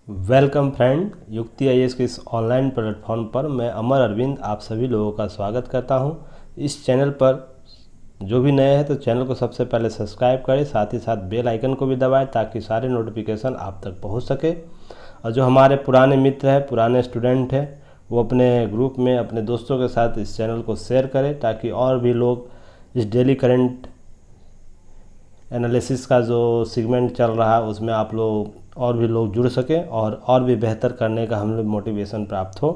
Welcome friend, युक्ति IAS के इस ऑनलाइन प्लेटफॉर्म पर मैं अमर अरविंद आप सभी लोगों का स्वागत करता हूं। इस चैनल पर जो भी नए हैं तो चैनल को सबसे पहले सब्सक्राइब करें, साथ ही साथ बेल आइकन को भी दबाएं ताकि सारे नोटिफिकेशन आप तक पहुंच सके। और जो हमारे पुराने मित्र हैं, पुराने स्टूडेंट हैं, वो अपने ग्रुप में अपने दोस्तों के साथ इस चैनल को शेयर करें ताकि और भी लोग इस डेली करंट एनालिसिस का जो सेगमेंट चल रहा है उसमें आप लोग और भी लोग जुड़ सकें और भी बेहतर करने का हम लोग मोटिवेशन प्राप्त हो।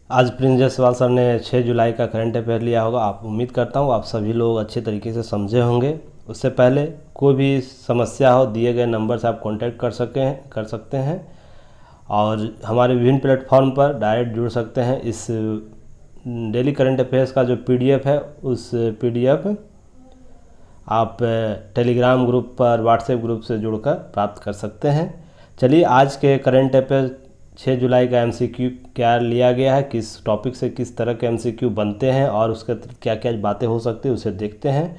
आज प्रिंस जायसवाल सर ने 6 जुलाई का करंट अफेयर लिया होगा। आप उम्मीद करता हूँ आप सभी लोग अच्छे तरीके से समझे होंगे। उससे पहले कोई भी समस्या हो, दिए गए नंबर से आप कांटेक्ट कर सकते हैं और हमारे विभिन्न प्लेटफॉर्म पर डायरेक्ट जुड़ सकते हैं। इस डेली करंट अफेयर्स का जो PDF है उस PDF आप टेलीग्राम ग्रुप पर, व्हाट्सएप ग्रुप से जुड़कर प्राप्त कर सकते हैं। चलिए आज के करंट अफेयर 6 जुलाई का MCQ क्या लिया गया है, किस टॉपिक से किस तरह के MCQ बनते हैं और उसके क्या क्या बातें हो सकती है उसे देखते हैं।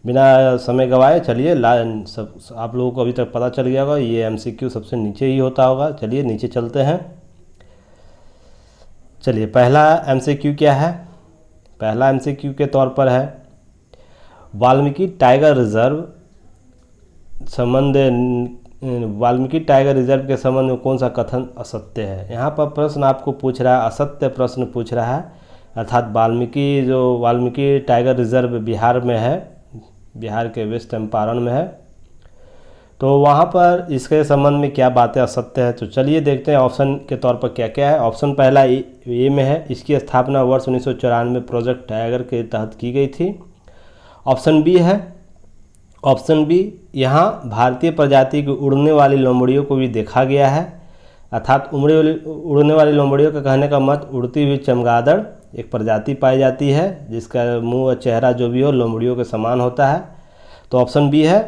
बिना समय गवाए चलिए, सब आप लोगों को अभी तक पता चल गया होगा ये MCQ सबसे नीचे ही होता होगा। चलिए नीचे चलते हैं। चलिए पहला MCQ क्या है। पहला MCQ के तौर पर है वाल्मीकि टाइगर रिजर्व के संबंध में कौन सा कथन असत्य है। यहाँ पर प्रश्न आपको पूछ रहा है, असत्य प्रश्न पूछ रहा है। अर्थात वाल्मीकि टाइगर रिजर्व बिहार में है, बिहार के वेस्ट चंपारण में है, तो वहाँ पर इसके संबंध में क्या बातें असत्य है। तो चलिए देखते हैं ऑप्शन के तौर पर क्या क्या है। ऑप्शन पहला ए में है, इसकी स्थापना वर्ष 1994 प्रोजेक्ट टाइगर के तहत की गई थी। ऑप्शन बी है, ऑप्शन बी यहाँ भारतीय प्रजाति की उड़ने वाली लोमड़ियों को भी देखा गया है। अर्थात उड़ने वाली लोमड़ियों का कहने का मत उड़ती हुई चमगादड़ एक प्रजाति पाई जाती है जिसका मुंह और चेहरा जो भी हो लोमड़ियों के समान होता है, तो ऑप्शन बी है।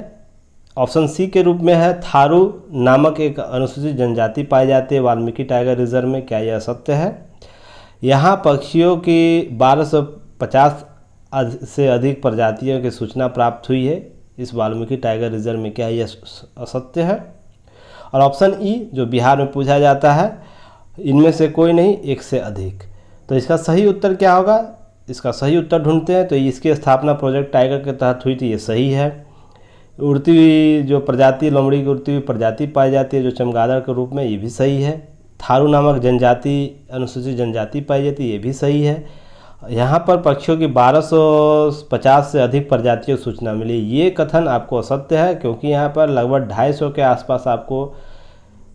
ऑप्शन सी के रूप में है, थारू नामक एक अनुसूचित जनजाति पाई जाती है वाल्मीकि टाइगर रिजर्व में, क्या यह सत्य है। यहाँ पक्षियों की 1250 से अधिक प्रजातियों की सूचना प्राप्त हुई है इस वाल्मीकि टाइगर रिजर्व में, क्या यह असत्य है। और ऑप्शन ई जो बिहार में पूछा जाता है, इनमें से कोई नहीं एक से अधिक, तो इसका सही उत्तर क्या होगा। इसका सही उत्तर ढूंढते हैं तो इसकी स्थापना प्रोजेक्ट टाइगर के तहत हुई थी, ये सही है। उड़ती हुई जो प्रजाति लोमड़ी की उड़ती हुई प्रजाति पाई जाती है जो चमगादड़ के रूप में, ये भी सही है। थारू नामक जनजाति अनुसूचित जनजाति पाई जाती है, ये भी सही है। यहाँ पर पक्षियों की 1250 से अधिक प्रजातियों की सूचना मिली, ये कथन आपको असत्य है क्योंकि यहाँ पर लगभग 250 के आसपास आपको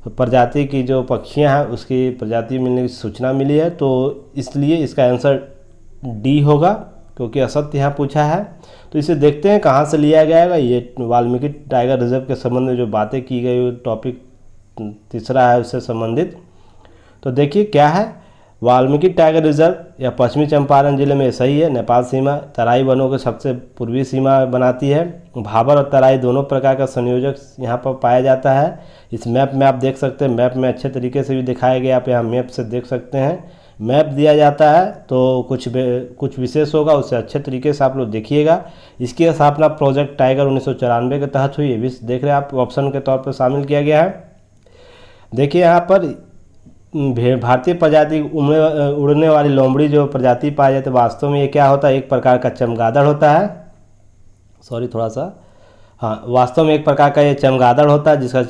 प्रजाति की जो पक्षियाँ हैं उसकी प्रजाति मिलने की सूचना मिली है, तो इसलिए इसका आंसर डी होगा क्योंकि असत्य यहाँ पूछा है। तो इसे देखते हैं कहाँ से लिया गया है। ये वाल्मीकि टाइगर रिजर्व के संबंध में जो बातें की गई टॉपिक तीसरा है उससे संबंधित। तो देखिए क्या है, वाल्मीकि टाइगर रिजर्व या पश्चिमी चंपारण जिले में सही है। नेपाल सीमा तराई वनों के सबसे पूर्वी सीमा बनाती है। भाबर और तराई दोनों प्रकार का संयोजक यहाँ पर पाया जाता है। इस मैप में आप देख सकते हैं, मैप में अच्छे तरीके से भी दिखाया गया, आप यहाँ मैप से देख सकते हैं। मैप दिया जाता है तो कुछ विशेष होगा, उससे अच्छे तरीके से आप लोग देखिएगा। इसकी स्थापना प्रोजेक्ट टाइगर 1994 के तहत हुई, ये भी देख रहे हैं आप, ऑप्शन के तौर पर शामिल किया गया है। देखिए यहाँ पर भारतीय प्रजाति उड़ने वाली लोमड़ी जो प्रजाति पाई जाती है, वास्तव में ये क्या होता है, एक प्रकार का चमगादड़ होता है। वास्तव में एक प्रकार का ये चमगादड़ होता है जिसका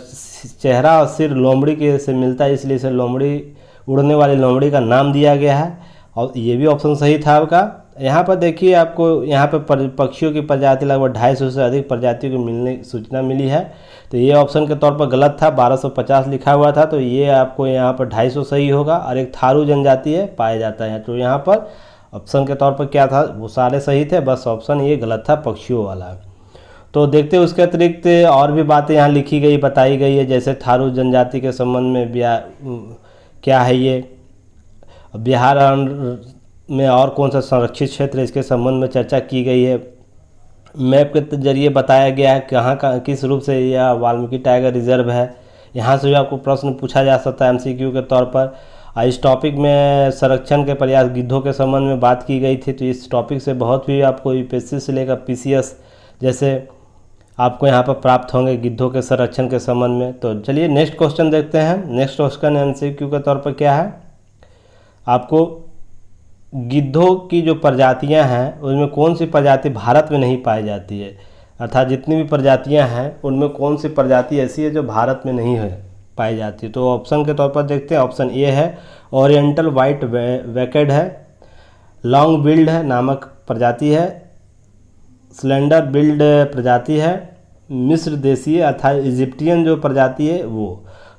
चेहरा और सिर लोमड़ी के से मिलता है, इसलिए इसे उड़ने वाली लोमड़ी का नाम दिया गया है। और ये भी ऑप्शन सही था आपका। यहाँ पर देखिए आपको यहाँ पर पक्षियों की प्रजाति लगभग 250 से अधिक प्रजातियों की मिलने सूचना मिली है, तो ये ऑप्शन के तौर पर गलत था, 1250 लिखा हुआ था, तो ये आपको यहाँ पर 250 सही होगा। और एक थारू जनजाति है पाया जाता है, तो यहाँ पर ऑप्शन के तौर पर क्या था, वो सारे सही थे, बस ऑप्शन ये गलत था पक्षियों वाला। तो देखते हैं उसके अतिरिक्त और भी बातें यहाँ लिखी गई बताई गई है, जैसे थारू जनजाति के संबंध में क्या है ये, बिहार में और कौन सा संरक्षित क्षेत्र है इसके संबंध में चर्चा की गई है। मैप के जरिए बताया गया है कहाँ किस रूप से यह वाल्मीकि टाइगर रिजर्व है। यहाँ से भी आपको प्रश्न पूछा जा सकता है MCQ के तौर पर। इस टॉपिक में संरक्षण के प्रयास गिद्धों के संबंध में बात की गई थी, तो इस टॉपिक से बहुत भी आपको UPSC से लेकर PCS जैसे आपको यहाँ पर प्राप्त होंगे गिद्धों के संरक्षण के संबंध में। तो चलिए नेक्स्ट क्वेश्चन देखते हैं। नेक्स्ट क्वेश्चन MCQ के तौर पर क्या है, आपको गिद्धों की जो प्रजातियां हैं उनमें कौन सी प्रजाति भारत में नहीं पाई जाती है, अर्थात जितनी भी प्रजातियां हैं उनमें कौन सी प्रजाति ऐसी है जो भारत में नहीं है पाई जाती है। तो ऑप्शन के तौर पर देखते हैं। ऑप्शन ए है ओरिएंटल वाइट वैकेड है, लॉन्ग बिल्ड है नामक प्रजाति है, स्लेंडर बिल्ड प्रजाति है, मिस्र देशीय अर्थात इजिप्टियन जो प्रजाति है वो।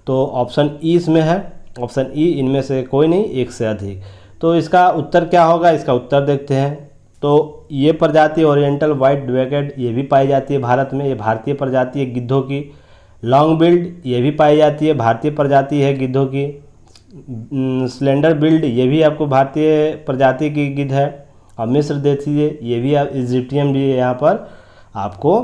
तो ऑप्शन ई इसमें है, ऑप्शन ई इनमें से कोई नहीं, एक से अधिक। तो इसका उत्तर क्या होगा, इसका उत्तर देखते हैं। तो ये प्रजाति ओरिएंटल वाइट वैकेड ये भी पाई जाती है भारत में, ये भारतीय प्रजाति है गिद्धों की। लॉन्ग बिल्ड ये भी पाई जाती है, भारतीय प्रजाति है गिद्धों की। स्लेंडर बिल्ड ये भी आपको भारतीय प्रजाति की गिद्ध है। और मिस्र देशीय ये भी इजिप्टियन भी है यहाँ पर आपको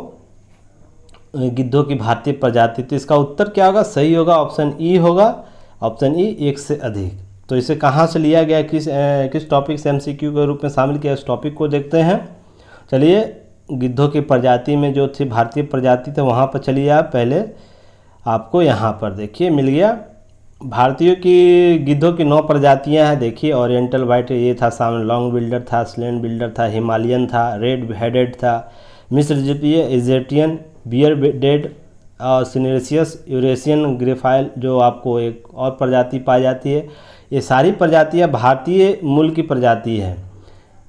गिद्धों की भारतीय प्रजाति। तो इसका उत्तर क्या होगा, सही होगा ऑप्शन ई होगा, ऑप्शन ई, एक से अधिक। तो इसे कहाँ से लिया गया, किस टॉपिक से MCQ के रूप में शामिल किया, इस टॉपिक को देखते हैं। चलिए गिद्धों की प्रजाति में जो थी भारतीय प्रजाति थे वहाँ पर चलिए आप पहले, आपको यहाँ पर देखिए मिल गया। भारतीयों की गिद्धों की 9 प्रजातियाँ हैं। देखिए ओरिएंटल वाइट ये था सामने, लॉन्ग बिल्डर था, स्लेंड बिल्डर था, हिमालयन था, रेड हेडेड था, मिस्र इजिप्टियन, बियर डेड और सिनेरियस यूरेशियन ग्रेफाइल जो आपको एक और प्रजाति पाई जाती है। ये सारी प्रजातियाँ भारतीय मूल की प्रजाति है,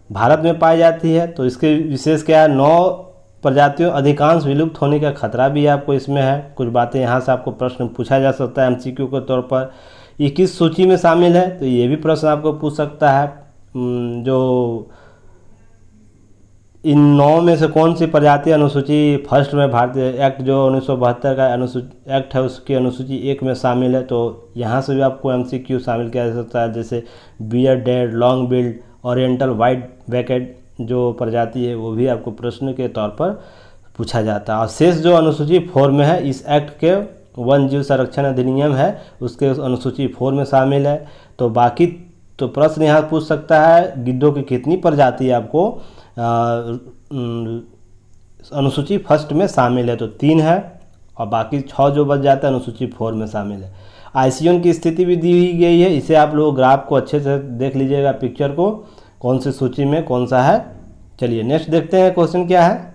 भारत में पाई जाती है। तो इसके विशेष क्या है, 9 प्रजातियों अधिकांश विलुप्त होने का खतरा भी आपको इसमें है। कुछ बातें यहाँ से आपको प्रश्न पूछा जा सकता है MCQ के तौर पर। ये किस सूची में शामिल है, तो ये भी प्रश्न आपको पूछ सकता है। जो इन 9 में से कौन सी प्रजाति अनुसूची फर्स्ट में भारतीय एक्ट जो 1972 का एक्ट है उसकी अनुसूची 1 में शामिल है। तो यहाँ से भी आपको MCQ शामिल किया जा सकता है, जैसे bearded, long billed, oriental white backed जो प्रजाति है वो भी आपको प्रश्न के तौर पर पूछा जाता है। और शेष जो अनुसूची 4 में है, इस एक्ट के वन जीव संरक्षण अधिनियम है उसके अनुसूची 4 में शामिल है। तो बाकी तो प्रश्न यहाँ पूछ सकता है गिद्धों की कितनी प्रजाति आपको अनुसूची फर्स्ट में शामिल है, तो 3 है और बाकी 6 जो बच जाता है अनुसूची 4 में शामिल है। आईसीएन की स्थिति भी दी गई है, इसे आप लोग ग्राफ को अच्छे से देख लीजिएगा, पिक्चर को कौन सी सूची में कौन सा है। चलिए नेक्स्ट देखते हैं क्वेश्चन क्या है।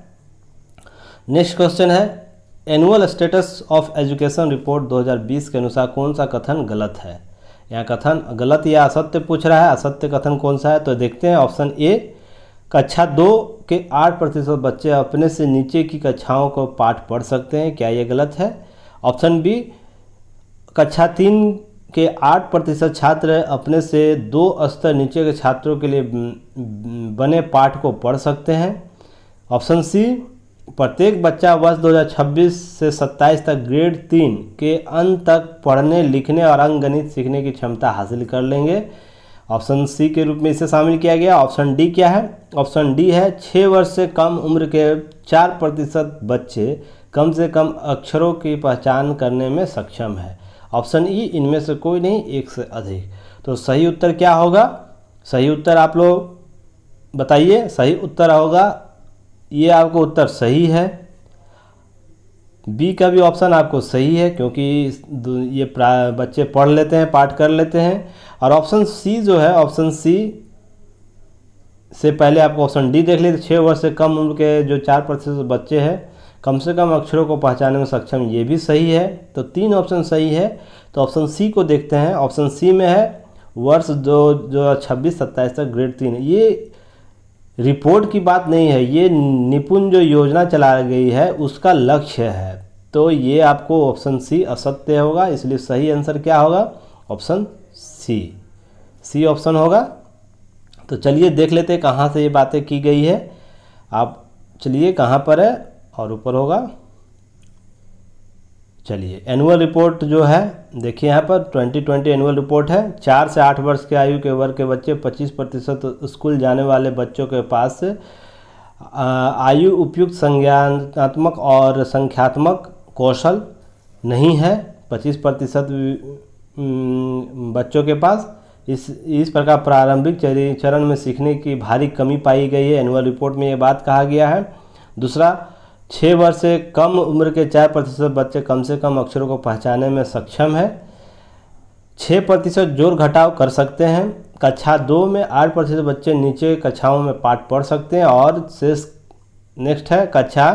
नेक्स्ट क्वेश्चन है annual status of education report 2020 के अनुसार कौन सा कथन गलत है। यहाँ कथन गलत या असत्य पूछ रहा है, असत्य कथन कौन सा है, तो देखते हैं। ऑप्शन ए, कक्षा 2 के 8% बच्चे अपने से नीचे की कक्षाओं को पाठ पढ़ सकते हैं, क्या ये गलत है। ऑप्शन बी, कक्षा 3 के 8% छात्र अपने से 2 स्तर नीचे के छात्रों के लिए बने पाठ को पढ़ सकते हैं। ऑप्शन सी, प्रत्येक बच्चा वर्ष 2026 से 27 तक ग्रेड 3 के अंत तक पढ़ने, लिखने और अंकगणित सीखने की क्षमता हासिल कर लेंगे। ऑप्शन सी के रूप में इसे शामिल किया गया। ऑप्शन डी क्या है, ऑप्शन डी है 6 वर्ष से कम उम्र के 4% बच्चे कम से कम अक्षरों की पहचान करने में सक्षम है। ऑप्शन ई, इनमें से कोई नहीं, 1 से अधिक। तो सही उत्तर क्या होगा, सही उत्तर आप लोग बताइए। सही उत्तर होगा, ये आपको उत्तर सही है। बी का भी ऑप्शन आपको सही है क्योंकि ये बच्चे पढ़ लेते हैं, पाठ कर लेते हैं। और ऑप्शन सी जो है, ऑप्शन सी से पहले आपको ऑप्शन डी देख लीजिए, 6 वर्ष से कम उम्र के जो 4% बच्चे हैं कम से कम अक्षरों को पहचानने में सक्षम, ये भी सही है। तो 3 ऑप्शन सही है। तो ऑप्शन सी को देखते हैं। ऑप्शन सी में है वर्ष जो 26-27 तक ग्रेड 3। ये रिपोर्ट की बात नहीं है, ये निपुण जो योजना चला गई है उसका लक्ष्य है। तो ये आपको ऑप्शन सी असत्य होगा, इसलिए सही आंसर क्या होगा, ऑप्शन सी, सी ऑप्शन होगा। तो चलिए देख लेते हैं कहाँ से ये बातें की गई है। आप चलिए कहाँ पर है और ऊपर होगा। चलिए एनुअल रिपोर्ट जो है देखिए यहाँ पर 2020 एनुअल रिपोर्ट है। 4 से 8 वर्ष के आयु के वर्ग के बच्चे 25% स्कूल जाने वाले बच्चों के पास आयु उपयुक्त संज्ञानात्मक और संख्यात्मक कौशल नहीं है। 25% बच्चों के पास इस प्रकार प्रारंभिक चरण में सीखने की भारी कमी पाई गई है। एनुअल रिपोर्ट में ये बात कहा गया है। दूसरा, 6 वर्ष से कम उम्र के 4% बच्चे कम से कम अक्षरों को पहचानने में सक्षम है। 6% जोड़ घटाव कर सकते हैं। कक्षा 2 में 8% बच्चे नीचे कक्षाओं में पाठ पढ़ सकते हैं। और शेष नेक्स्ट है कक्षा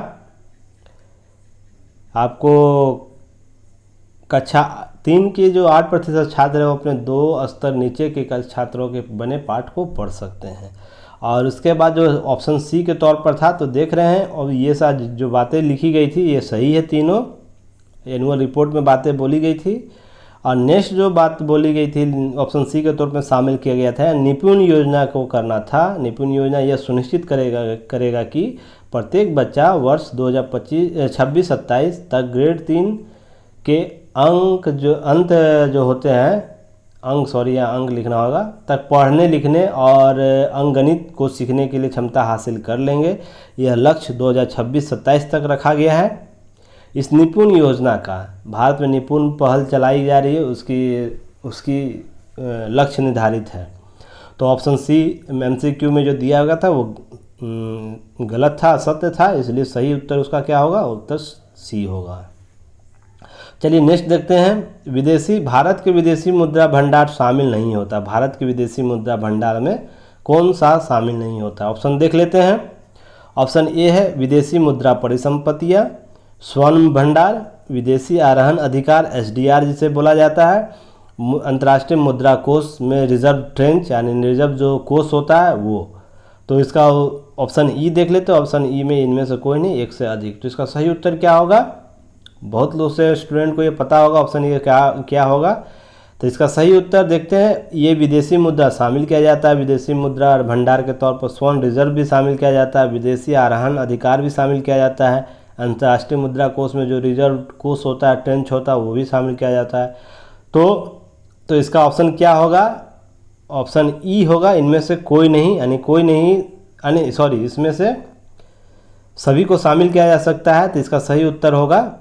आपको कक्षा 3 के जो 8% छात्र हैं वो अपने 2 स्तर नीचे के छात्रों के बने पाठ को पढ़ सकते हैं। और उसके बाद जो ऑप्शन सी के तौर पर था, तो देख रहे हैं और ये सारी जो बातें लिखी गई थी ये सही है, तीनों एनुअल रिपोर्ट में बातें बोली गई थी। और नेक्स्ट जो बात बोली गई थी ऑप्शन सी के तौर पर शामिल किया गया था, निपुण योजना को करना था। निपुण योजना यह सुनिश्चित करेगा कि प्रत्येक बच्चा वर्ष 2026-27 तक ग्रेड 3 के अंक जो होते हैं अंक लिखना होगा तक पढ़ने लिखने और अंकगणित को सीखने के लिए क्षमता हासिल कर लेंगे। यह लक्ष्य 2026-27 तक रखा गया है। इस निपुण योजना का भारत में निपुण पहल चलाई जा रही है, उसकी लक्ष्य निर्धारित है। तो ऑप्शन सी MCQ में जो दिया गया था वो गलत था, असत्य था, इसलिए सही उत्तर उसका क्या होगा, उत्तर सी होगा। चलिए नेक्स्ट देखते हैं। भारत के विदेशी मुद्रा भंडार शामिल नहीं होता। भारत के विदेशी मुद्रा भंडार में कौन सा शामिल नहीं होता? ऑप्शन देख लेते हैं। ऑप्शन ए है विदेशी मुद्रा परिसंपत्तियाँ, स्वर्ण भंडार, विदेशी आहरण अधिकार SDR जिसे बोला जाता है, अंतर्राष्ट्रीय मुद्रा कोष में रिजर्व ट्रेंच यानी रिजर्व जो कोष होता है वो। तो इसका ऑप्शन ई देख लेते हैं। ऑप्शन ई में इनमें से कोई नहीं, एक से अधिक। तो इसका सही उत्तर क्या होगा? बहुत लोग से स्टूडेंट को ये पता होगा ऑप्शन ये क्या होगा। तो इसका सही उत्तर देखते हैं। ये विदेशी मुद्रा शामिल किया जाता है। विदेशी मुद्रा भंडार के तौर पर स्वर्ण रिजर्व भी शामिल किया जाता है, विदेशी आहरण अधिकार भी शामिल किया जाता है, अंतर्राष्ट्रीय मुद्रा कोष में जो रिजर्व कोष होता है, ट्रेंच होता है, वो भी शामिल किया जाता है। तो इसका ऑप्शन क्या होगा? ऑप्शन ई होगा। इनमें से कोई नहीं यानी सॉरी, इसमें से सभी को शामिल किया जा सकता है। तो इसका सही उत्तर होगा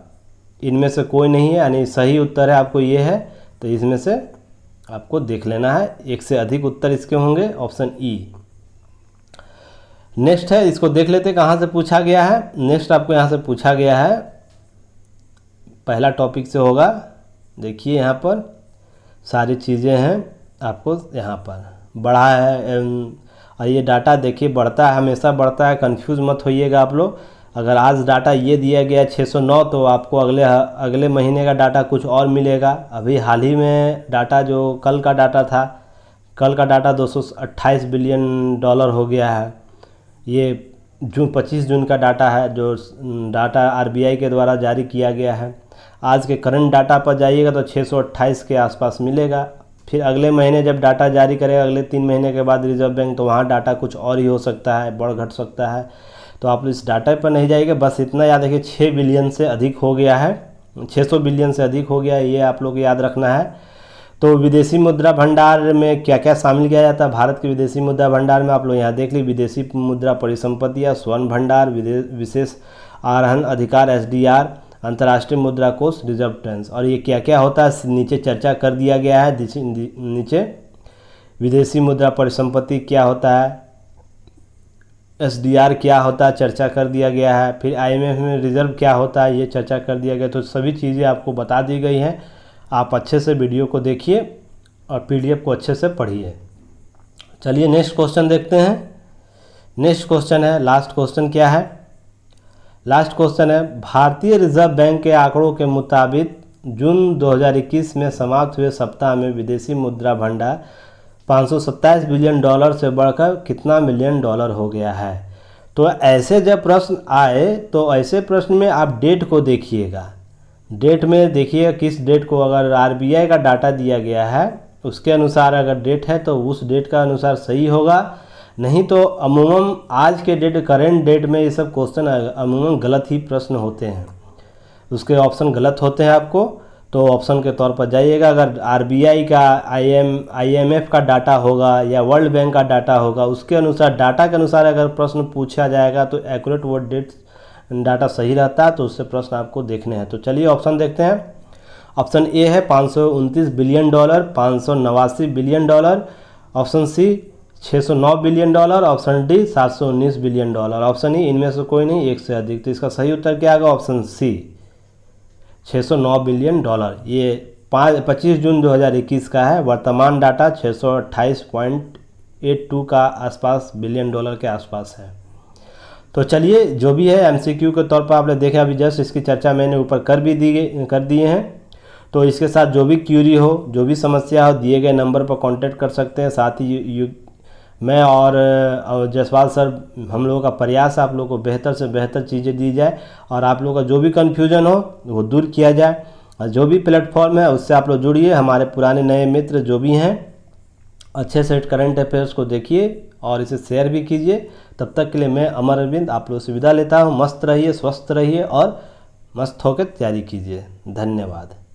इनमें से कोई नहीं है, यानी सही उत्तर है आपको ये है। तो इसमें से आपको देख लेना है, एक से अधिक उत्तर इसके होंगे, ऑप्शन ई। नेक्स्ट है, इसको देख लेते कहाँ से पूछा गया है। नेक्स्ट आपको यहाँ से पूछा गया है, पहला टॉपिक से होगा। देखिए यहाँ पर सारी चीज़ें हैं, आपको यहाँ पर बढ़ा है। और ये डाटा देखिए बढ़ता है, हमेशा बढ़ता है, कंफ्यूज मत होइएगा आप लोग। अगर आज डाटा ये दिया गया 609 तो आपको अगले महीने का डाटा कुछ और मिलेगा। अभी हाल ही में डाटा जो कल का डाटा था, कल का डाटा 228 बिलियन डॉलर हो गया है। ये 25 जून का डाटा है, जो डाटा RBI के द्वारा जारी किया गया है। आज के करंट डाटा पर जाइएगा तो 628 के आसपास मिलेगा। फिर अगले महीने जब डाटा जारी करेगा, अगले 3 महीने के बाद रिजर्व बैंक, तो वहाँ डाटा कुछ और ही हो सकता है, बढ़ घट सकता है। तो आप इस डाटा पर नहीं जाइएगा, बस इतना याद रखिए 6 बिलियन से अधिक हो गया है, 600 बिलियन से अधिक हो गया है, ये आप लोग याद रखना है। तो विदेशी मुद्रा भंडार में क्या क्या शामिल किया जाता है? भारत के विदेशी मुद्रा भंडार में आप लोग यहाँ देख लीजिए, विदेशी मुद्रा परिसंपत्तियाँ, स्वर्ण भंडार, विशेष आहरण अधिकार SDR, अंतर्राष्ट्रीय मुद्रा कोष, रिजर्व ट्रेंच। और ये क्या क्या होता है नीचे चर्चा कर दिया गया है। नीचे विदेशी मुद्रा परिसंपत्ति क्या होता है, SDR क्या होता है, चर्चा कर दिया गया है। फिर IMF में रिजर्व क्या होता है, ये चर्चा कर दिया गया। तो सभी चीज़ें आपको बता दी गई हैं। आप अच्छे से वीडियो को देखिए और PDF को अच्छे से पढ़िए। चलिए नेक्स्ट क्वेश्चन देखते हैं। नेक्स्ट क्वेश्चन है, लास्ट क्वेश्चन क्या है? लास्ट क्वेश्चन है, भारतीय रिजर्व बैंक के आंकड़ों के मुताबिक जून 2021 में समाप्त हुए सप्ताह में विदेशी मुद्रा भंडार 527 बिलियन डॉलर से बढ़कर कितना मिलियन डॉलर हो गया है? तो ऐसे जब प्रश्न आए तो ऐसे प्रश्न में आप डेट को देखिएगा। डेट में देखिए किस डेट को, अगर RBI का डाटा दिया गया है उसके अनुसार अगर डेट है तो उस डेट का अनुसार सही होगा। नहीं तो अमूमन आज के डेट, करेंट डेट में ये सब क्वेश्चन अमूमन गलत ही प्रश्न होते हैं, उसके ऑप्शन गलत होते हैं आपको। तो ऑप्शन के तौर पर जाइएगा। अगर RBI का IMF का डाटा होगा या वर्ल्ड बैंक का डाटा होगा, उसके अनुसार, डाटा के अनुसार अगर प्रश्न पूछा जाएगा तो एक्यूरेट वो डेट डाटा सही रहता है, तो उससे प्रश्न आपको देखने हैं। तो चलिए ऑप्शन देखते हैं। ऑप्शन ए है 529 billion dollar, 589 billion dollar. Option C 609 billion dollar, option D 719 billion dollar, option E इनमें से कोई नहीं, एक से अधिक। तो इसका सही उत्तर क्या आएगा? Option C 609 billion dollar. ये 25 जून 2021 का है। वर्तमान डाटा 628.82 का आसपास बिलियन डॉलर के आसपास है। तो चलिए, जो भी है एमसीक्यू के तौर पर आपने देखा अभी जस्ट, इसकी चर्चा मैंने ऊपर कर दिए हैं। तो इसके साथ जो भी क्यूरी हो, जो भी समस्या हो, दिए गए नंबर पर कांटेक्ट कर सकते हैं। साथ ही मैं और जायसवाल सर, हम लोगों का प्रयास है आप लोगों को बेहतर से बेहतर चीज़ें दी जाए और आप लोगों का जो भी कन्फ्यूजन हो वो दूर किया जाए। और जो भी प्लेटफॉर्म है उससे आप लोग जुड़िए। हमारे पुराने नए मित्र जो भी हैं, अच्छे से करंट अफेयर्स को देखिए और इसे शेयर भी कीजिए। तब तक के लिए मैं अमर अरविंद आप लोगों से विदा लेता हूँ। मस्त रहिए, स्वस्थ रहिए और मस्त होकर तैयारी कीजिए। धन्यवाद।